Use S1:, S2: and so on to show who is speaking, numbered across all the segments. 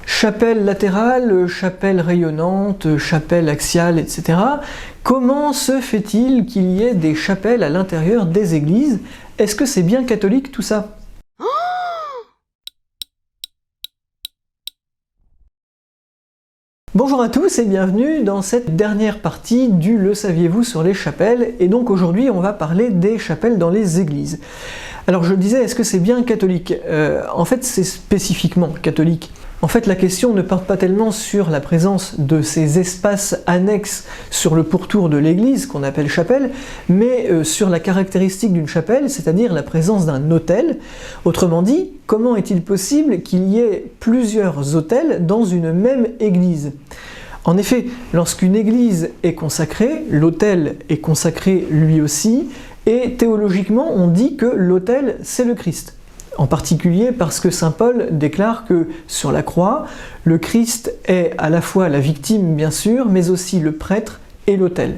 S1: Chapelle latérale, chapelle rayonnante, chapelle axiale, etc. Comment se fait-il qu'il y ait des chapelles à l'intérieur des églises? Est-ce que c'est bien catholique tout ça? Bonjour à tous et bienvenue dans cette dernière partie du Le saviez-vous sur les chapelles, et donc aujourd'hui on va parler des chapelles dans les églises. Alors je le disais, est-ce que c'est bien catholique? En fait c'est spécifiquement catholique. En fait, la question ne porte pas tellement sur la présence de ces espaces annexes sur le pourtour de l'église, qu'on appelle chapelle, mais sur la caractéristique d'une chapelle, c'est-à-dire la présence d'un autel. Autrement dit, comment est-il possible qu'il y ait plusieurs autels dans une même église? En effet, lorsqu'une église est consacrée, l'autel est consacré lui aussi, et théologiquement, on dit que l'autel, c'est le Christ. En particulier parce que saint Paul déclare que sur la croix, le Christ est à la fois la victime bien sûr, mais aussi le prêtre et l'autel.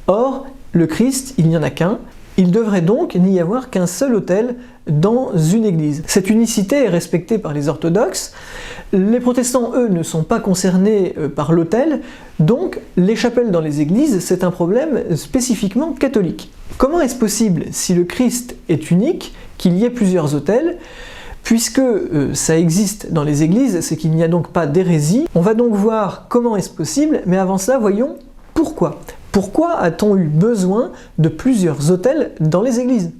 S1: Or, le Christ, il n'y en a qu'un, il devrait donc n'y avoir qu'un seul autel dans une église. Cette unicité est respectée par les orthodoxes, les protestants eux ne sont pas concernés par l'autel, donc les chapelles dans les églises c'est un problème spécifiquement catholique. Comment est-ce possible, si le Christ est unique, qu'il y ait plusieurs autels? Puisque ça existe dans les églises, c'est qu'il n'y a donc pas d'hérésie. On va donc voir comment est-ce possible, mais avant cela, voyons pourquoi. Pourquoi a-t-on eu besoin de plusieurs autels dans les églises?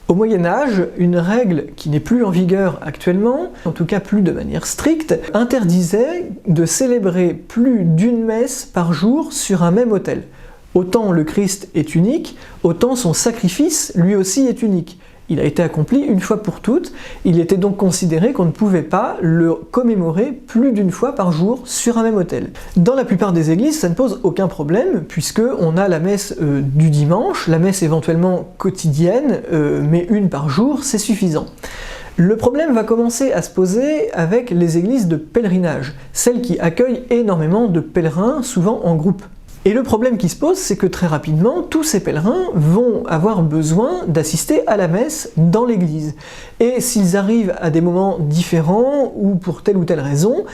S1: Au Moyen-Âge, une règle qui n'est plus en vigueur actuellement, en tout cas plus de manière stricte, interdisait de célébrer plus d'une messe par jour sur un même autel. Autant le Christ est unique, autant son sacrifice lui aussi est unique. Il a été accompli une fois pour toutes, il était donc considéré qu'on ne pouvait pas le commémorer plus d'une fois par jour sur un même autel. Dans la plupart des églises, ça ne pose aucun problème, puisqu'on a la messe du dimanche, la messe éventuellement quotidienne, mais une par jour, c'est suffisant. Le problème va commencer à se poser avec les églises de pèlerinage, celles qui accueillent énormément de pèlerins, souvent en groupe. Et le problème qui se pose, c'est que très rapidement, tous ces pèlerins vont avoir besoin d'assister à la messe dans l'église. Et s'ils arrivent à des moments différents, ou pour telle ou telle raison,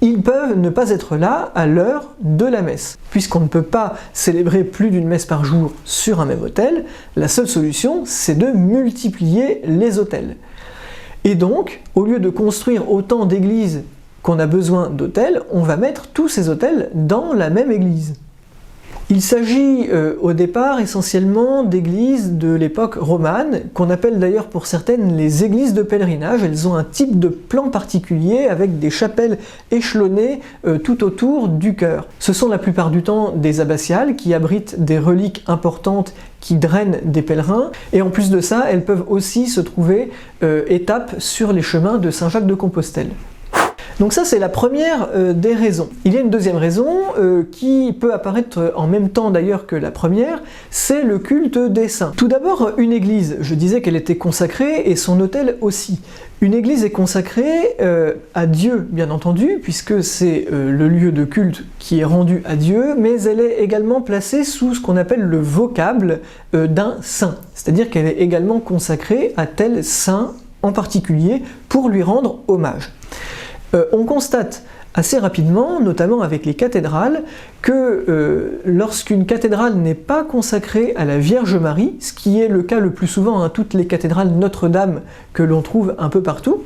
S1: ils peuvent ne pas être là à l'heure de la messe. Puisqu'on ne peut pas célébrer plus d'une messe par jour sur un même autel, la seule solution, c'est de multiplier les autels. Et donc, au lieu de construire autant d'églises qu'on a besoin d'autels, on va mettre tous ces autels dans la même église. Il s'agit au départ essentiellement d'églises de l'époque romane, qu'on appelle d'ailleurs pour certaines les églises de pèlerinage. Elles ont un type de plan particulier avec des chapelles échelonnées tout autour du chœur. Ce sont la plupart du temps des abbatiales qui abritent des reliques importantes qui drainent des pèlerins, et en plus de ça, elles peuvent aussi se trouver étapes sur les chemins de Saint-Jacques-de-Compostelle. Donc ça c'est la première des raisons. Il y a une deuxième raison qui peut apparaître en même temps d'ailleurs que la première, c'est le culte des saints. Tout d'abord, une église, je disais qu'elle était consacrée et son autel aussi. Une église est consacrée à Dieu bien entendu, puisque c'est le lieu de culte qui est rendu à Dieu, mais elle est également placée sous ce qu'on appelle le vocable d'un saint. C'est-à-dire qu'elle est également consacrée à tel saint en particulier pour lui rendre hommage. On constate assez rapidement, notamment avec les cathédrales, que lorsqu'une cathédrale n'est pas consacrée à la Vierge Marie, ce qui est le cas le plus souvent à toutes les cathédrales Notre-Dame que l'on trouve un peu partout,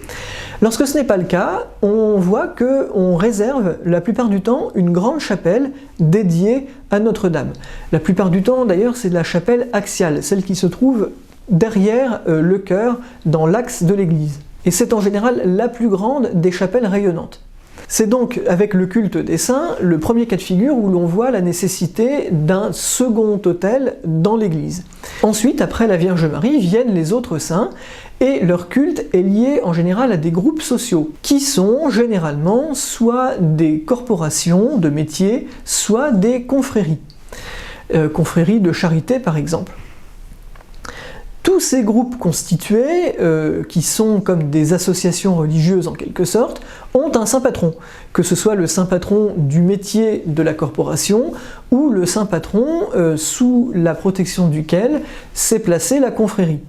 S1: lorsque ce n'est pas le cas, on voit qu'on réserve la plupart du temps une grande chapelle dédiée à Notre-Dame. La plupart du temps d'ailleurs c'est la chapelle axiale, celle qui se trouve derrière le chœur, dans l'axe de l'église. Et c'est en général la plus grande des chapelles rayonnantes. C'est donc avec le culte des saints le premier cas de figure où l'on voit la nécessité d'un second autel dans l'église. Ensuite, après la Vierge Marie, viennent les autres saints, et leur culte est lié en général à des groupes sociaux, qui sont généralement soit des corporations de métiers, soit des confréries. Confréries de charité par exemple. Tous ces groupes constitués, qui sont comme des associations religieuses en quelque sorte, ont un saint patron, que ce soit le saint patron du métier de la corporation ou le saint patron sous la protection duquel s'est placée la confrérie.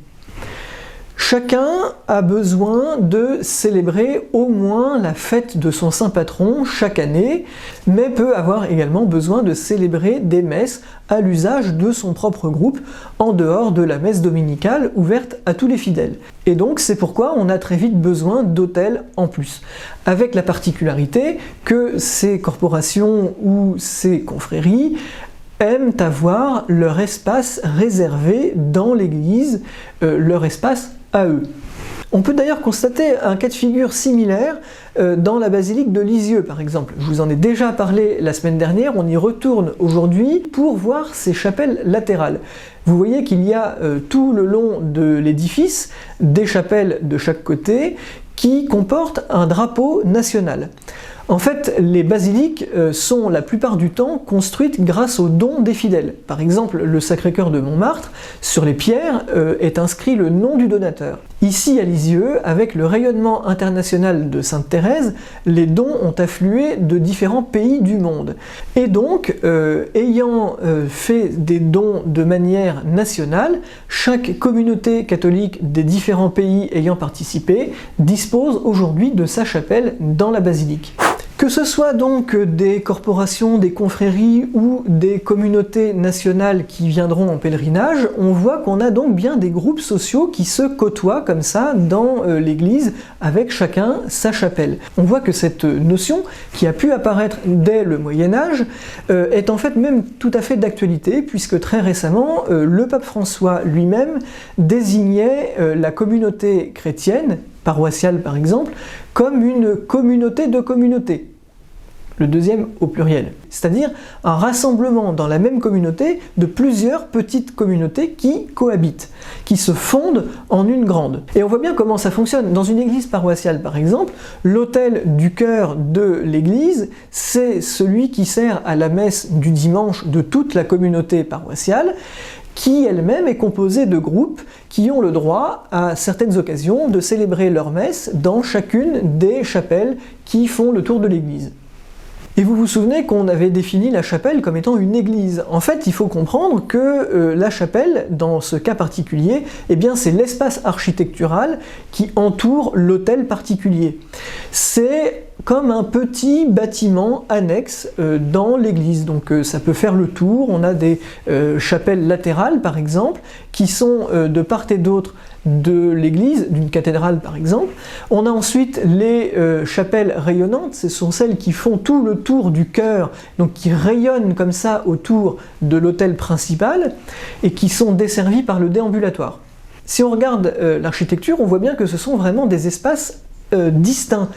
S1: Chacun a besoin de célébrer au moins la fête de son saint patron chaque année, mais peut avoir également besoin de célébrer des messes à l'usage de son propre groupe, en dehors de la messe dominicale ouverte à tous les fidèles. Et donc c'est pourquoi on a très vite besoin d'autels en plus, avec la particularité que ces corporations ou ces confréries aiment avoir leur espace réservé dans l'église, leur espace à eux. On peut d'ailleurs constater un cas de figure similaire dans la basilique de Lisieux par exemple. Je vous en ai déjà parlé la semaine dernière, on y retourne aujourd'hui pour voir ces chapelles latérales. Vous voyez qu'il y a tout le long de l'édifice des chapelles de chaque côté qui comportent un drapeau national. En fait, les basiliques sont la plupart du temps construites grâce aux dons des fidèles. Par exemple, le Sacré-Cœur de Montmartre, sur les pierres, est inscrit le nom du donateur. Ici, à Lisieux, avec le rayonnement international de Sainte Thérèse, les dons ont afflué de différents pays du monde. Et donc, ayant fait des dons de manière nationale, chaque communauté catholique des différents pays ayant participé dispose aujourd'hui de sa chapelle dans la basilique. Que ce soit donc des corporations, des confréries ou des communautés nationales qui viendront en pèlerinage, on voit qu'on a donc bien des groupes sociaux qui se côtoient comme ça dans l'église avec chacun sa chapelle. On voit que cette notion, qui a pu apparaître dès le Moyen-Âge, est en fait même tout à fait d'actualité, puisque très récemment, le pape François lui-même désignait la communauté chrétienne, paroissiale par exemple, comme une communauté de communautés. Le deuxième au pluriel, c'est-à-dire un rassemblement dans la même communauté de plusieurs petites communautés qui cohabitent, qui se fondent en une grande. Et on voit bien comment ça fonctionne. Dans une église paroissiale par exemple, l'autel du chœur de l'église, c'est celui qui sert à la messe du dimanche de toute la communauté paroissiale, qui elle-même est composée de groupes qui ont le droit, à certaines occasions, de célébrer leur messe dans chacune des chapelles qui font le tour de l'église. Et vous vous souvenez qu'on avait défini la chapelle comme étant une église. En fait, il faut comprendre que la chapelle, dans ce cas particulier, eh bien, c'est l'espace architectural qui entoure l'autel particulier. C'est comme un petit bâtiment annexe dans l'église. Donc ça peut faire le tour. On a des chapelles latérales, par exemple, qui sont de part et d'autre de l'église, d'une cathédrale par exemple. On a ensuite les chapelles rayonnantes, ce sont celles qui font tout le tour du chœur, donc qui rayonnent comme ça autour de l'autel principal et qui sont desservies par le déambulatoire. Si on regarde l'architecture, on voit bien que ce sont vraiment des espaces distincts,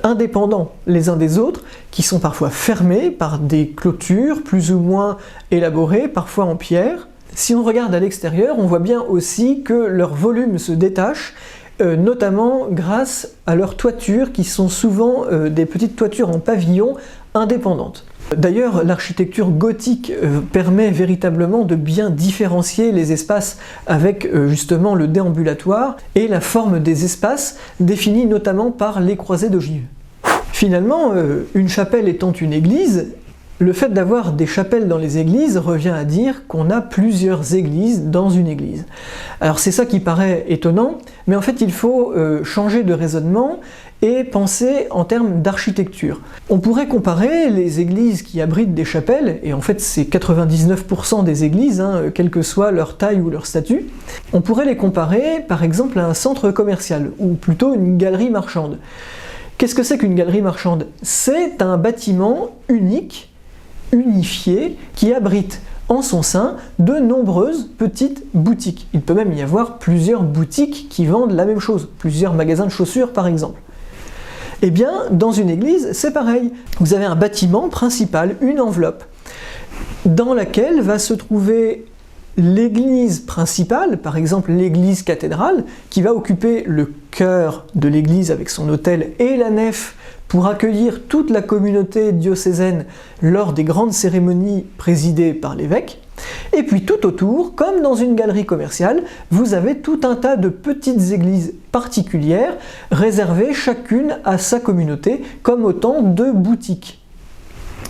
S1: indépendants les uns des autres, qui sont parfois fermés par des clôtures plus ou moins élaborées, parfois en pierre. Si on regarde à l'extérieur, on voit bien aussi que leur volume se détache, notamment grâce à leurs toitures, qui sont souvent des petites toitures en pavillon indépendantes. D'ailleurs, l'architecture gothique permet véritablement de bien différencier les espaces avec justement le déambulatoire et la forme des espaces définie notamment par les croisées d'ogives. Finalement, une chapelle étant une église, le fait d'avoir des chapelles dans les églises revient à dire qu'on a plusieurs églises dans une église. Alors c'est ça qui paraît étonnant, mais en fait il faut changer de raisonnement et penser en termes d'architecture. On pourrait comparer les églises qui abritent des chapelles, et en fait c'est 99% des églises, quelle que soit leur taille ou leur statut, on pourrait les comparer par exemple à un centre commercial, ou plutôt une galerie marchande. Qu'est-ce que c'est qu'une galerie marchande? C'est un bâtiment unique, unifié, qui abrite en son sein de nombreuses petites boutiques. Il peut même y avoir plusieurs boutiques qui vendent la même chose, plusieurs magasins de chaussures par exemple. Eh bien, dans une église, c'est pareil. Vous avez un bâtiment principal, une enveloppe, dans laquelle va se trouver l'église principale, par exemple l'église cathédrale, qui va occuper le cœur de l'église avec son autel et la nef pour accueillir toute la communauté diocésaine lors des grandes cérémonies présidées par l'évêque. Et puis tout autour, comme dans une galerie commerciale, vous avez tout un tas de petites églises particulières, réservées chacune à sa communauté, comme autant de boutiques.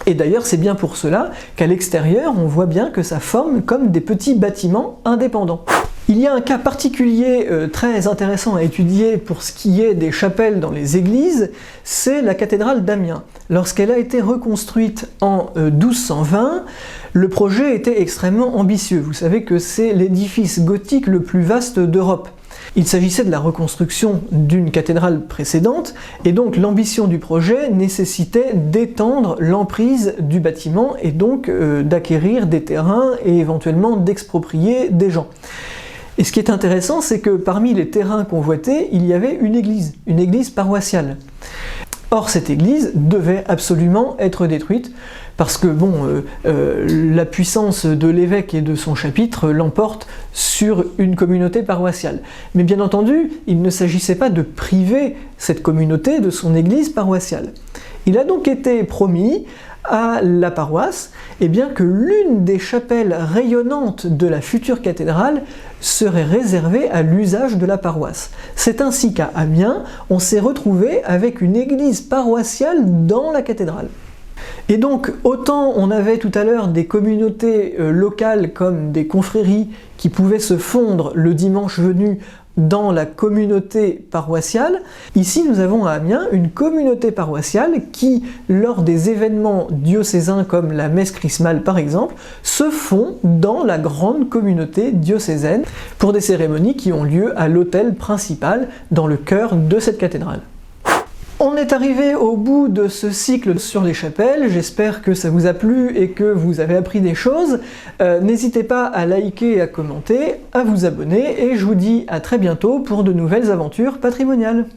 S1: Et d'ailleurs, c'est bien pour cela qu'à l'extérieur, on voit bien que ça forme comme des petits bâtiments indépendants. Il y a un cas particulier très intéressant à étudier pour ce qui est des chapelles dans les églises, c'est la cathédrale d'Amiens. Lorsqu'elle a été reconstruite en 1220, le projet était extrêmement ambitieux. Vous savez que c'est l'édifice gothique le plus vaste d'Europe. Il s'agissait de la reconstruction d'une cathédrale précédente, et donc l'ambition du projet nécessitait d'étendre l'emprise du bâtiment et donc d'acquérir des terrains et éventuellement d'exproprier des gens. Et ce qui est intéressant, c'est que parmi les terrains convoités, il y avait une église paroissiale. Or, cette église devait absolument être détruite, parce que la puissance de l'évêque et de son chapitre l'emporte sur une communauté paroissiale. Mais bien entendu, il ne s'agissait pas de priver cette communauté de son église paroissiale. Il a donc été promis à la paroisse que l'une des chapelles rayonnantes de la future cathédrale serait réservée à l'usage de la paroisse. C'est ainsi qu'à Amiens, on s'est retrouvé avec une église paroissiale dans la cathédrale. Et donc, autant on avait tout à l'heure des communautés locales comme des confréries qui pouvaient se fondre le dimanche venu dans la communauté paroissiale, ici nous avons à Amiens une communauté paroissiale qui, lors des événements diocésains comme la messe chrismale par exemple, se fond dans la grande communauté diocésaine pour des cérémonies qui ont lieu à l'autel principal dans le cœur de cette cathédrale. On est arrivé au bout de ce cycle sur les chapelles, j'espère que ça vous a plu et que vous avez appris des choses. N'hésitez pas à liker et à commenter, à vous abonner, et je vous dis à très bientôt pour de nouvelles aventures patrimoniales.